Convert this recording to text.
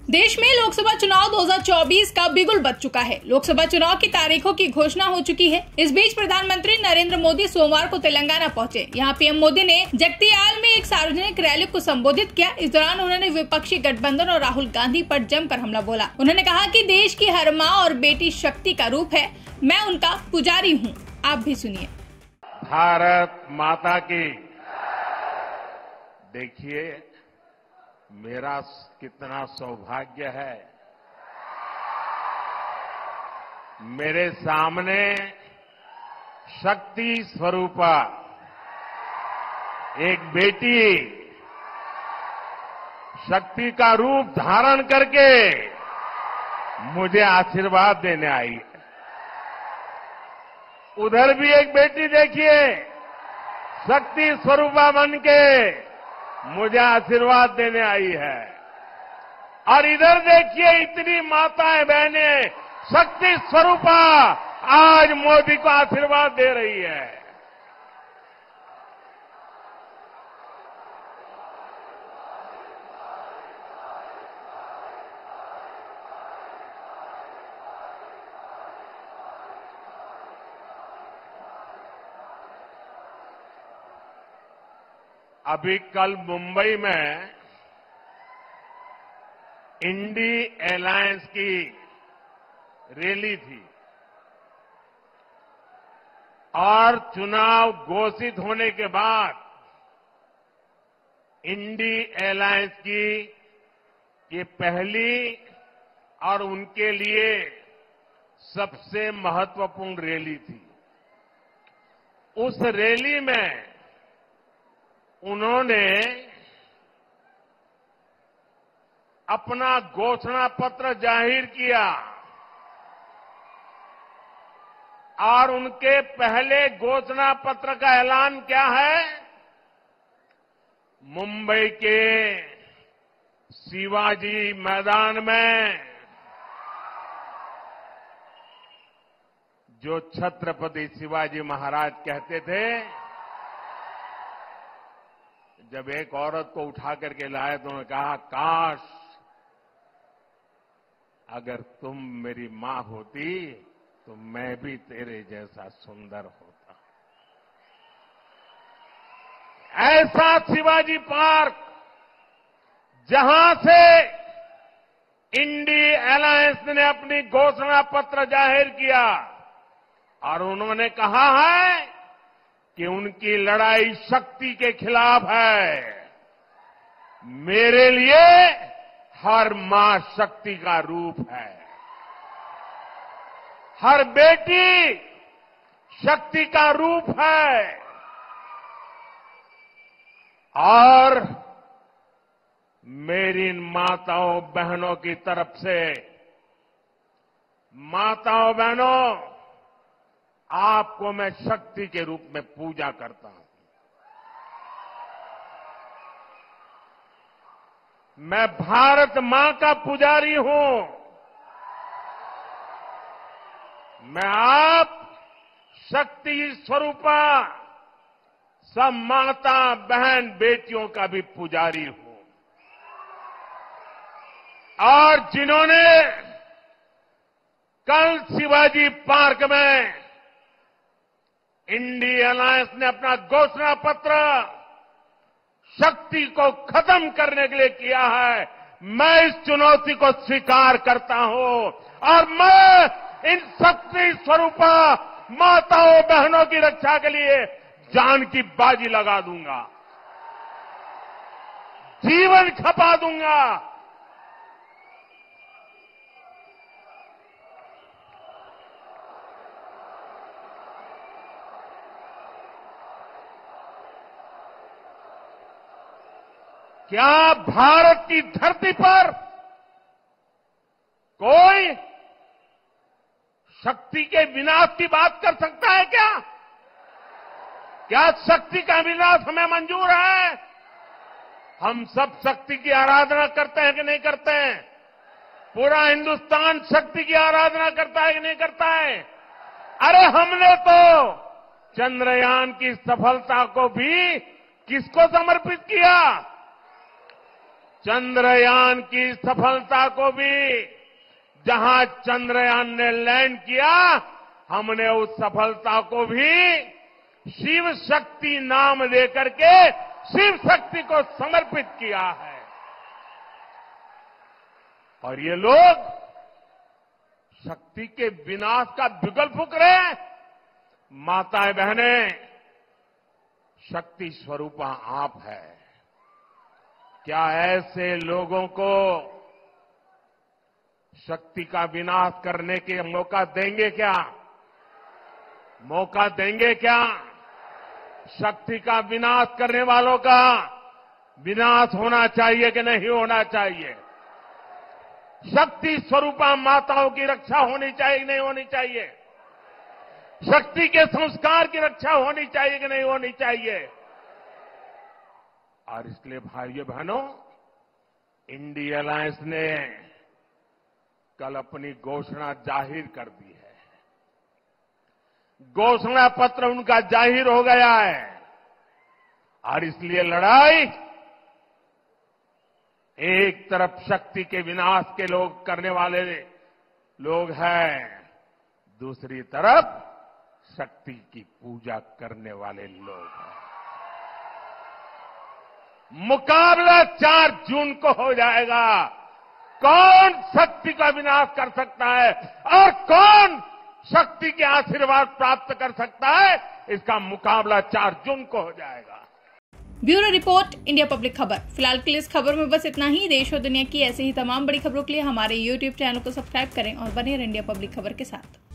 देश में लोकसभा चुनाव 2024 का बिगुल बज चुका है। लोकसभा चुनाव की तारीखों की घोषणा हो चुकी है। इस बीच प्रधानमंत्री नरेंद्र मोदी सोमवार को तेलंगाना पहुंचे। यहां पीएम मोदी ने जगतियाल में एक सार्वजनिक रैली को संबोधित किया। इस दौरान उन्होंने विपक्षी गठबंधन और राहुल गांधी पर जमकर हमला बोला। उन्होंने कहा कि देश की हर माँ और बेटी शक्ति का रूप है, मैं उनका पुजारी हूँ। आप भी सुनिए। भारत माता की। देखिए, मेरा कितना सौभाग्य है, मेरे सामने शक्ति स्वरूपा एक बेटी शक्ति का रूप धारण करके मुझे आशीर्वाद देने आई है। उधर भी एक बेटी देखिए, शक्ति स्वरूपा बन के मुझे आशीर्वाद देने आई है। और इधर देखिए, इतनी माताएं बहनें शक्ति स्वरूपा आज मोदी को आशीर्वाद दे रही है। अभी कल मुंबई में इंडी एलायंस की रैली थी और चुनाव घोषित होने के बाद इंडी एलायंस की ये पहली और उनके लिए सबसे महत्वपूर्ण रैली थी। उस रैली में उन्होंने अपना घोषणा पत्र जाहिर किया और उनके पहले घोषणा पत्र का ऐलान क्या है? मुंबई के शिवाजी मैदान में जो छत्रपति शिवाजी महाराज कहते थे, जब एक औरत को उठा करके लाए तो उन्होंने कहा, काश अगर तुम मेरी मां होती तो मैं भी तेरे जैसा सुंदर होता। ऐसा शिवाजी पार्क जहां से इंडी एलायंस ने अपनी घोषणा पत्र जाहिर किया और उन्होंने कहा है कि उनकी लड़ाई शक्ति के खिलाफ है। मेरे लिए हर मां शक्ति का रूप है, हर बेटी शक्ति का रूप है। और मेरी माताओं बहनों की तरफ से, माताओं बहनों, आपको मैं शक्ति के रूप में पूजा करता हूं। मैं भारत मां का पुजारी हूं। मैं आप शक्ति स्वरूपा सब माता बहन बेटियों का भी पुजारी हूं। और जिन्होंने कल शिवाजी पार्क में इंडी एलायंस ने अपना घोषणा पत्र शक्ति को खत्म करने के लिए किया है, मैं इस चुनौती को स्वीकार करता हूं और मैं इन शक्ति स्वरूपा माताओं बहनों की रक्षा के लिए जान की बाजी लगा दूंगा, जीवन खपा दूंगा। क्या भारत की धरती पर कोई शक्ति के विनाश की बात कर सकता है क्या? क्या शक्ति का विनाश हमें मंजूर है? हम सब शक्ति की आराधना करते हैं कि नहीं करते हैं? पूरा हिंदुस्तान शक्ति की आराधना करता है कि नहीं करता है? अरे हमने तो चंद्रयान की सफलता को भी किसको समर्पित किया? चंद्रयान की सफलता को भी, जहां चंद्रयान ने लैंड किया, हमने उस सफलता को भी शिव शक्ति नाम देकर के शिव शक्ति को समर्पित किया है। और ये लोग शक्ति के विनाश का बिगुल फूंक रहे हैं। माताएं बहनें, शक्ति स्वरूपा आप है। क्या ऐसे लोगों को शक्ति का विनाश करने के मौका देंगे क्या? मौका देंगे क्या? शक्ति का विनाश करने वालों का विनाश होना चाहिए कि नहीं होना चाहिए? शक्ति स्वरूपा माताओं की रक्षा होनी चाहिए कि नहीं होनी चाहिए? शक्ति के संस्कार की रक्षा होनी चाहिए कि नहीं होनी चाहिए? और इसलिए भाइयों बहनों, इंडिया अलायंस ने कल अपनी घोषणा जाहिर कर दी है। घोषणा पत्र उनका जाहिर हो गया है और इसलिए लड़ाई एक तरफ शक्ति के विनाश के लोग करने वाले लोग हैं, दूसरी तरफ शक्ति की पूजा करने वाले लोग हैं। मुकाबला 4 जून को हो जाएगा। कौन शक्ति का विनाश कर सकता है और कौन शक्ति के आशीर्वाद प्राप्त कर सकता है, इसका मुकाबला 4 जून को हो जाएगा। ब्यूरो रिपोर्ट, इंडिया पब्लिक खबर। फिलहाल के लिए इस खबर में बस इतना ही। देश और दुनिया की ऐसे ही तमाम बड़ी खबरों के लिए हमारे YouTube चैनल को सब्सक्राइब करें और बने रहें इंडिया पब्लिक खबर के साथ।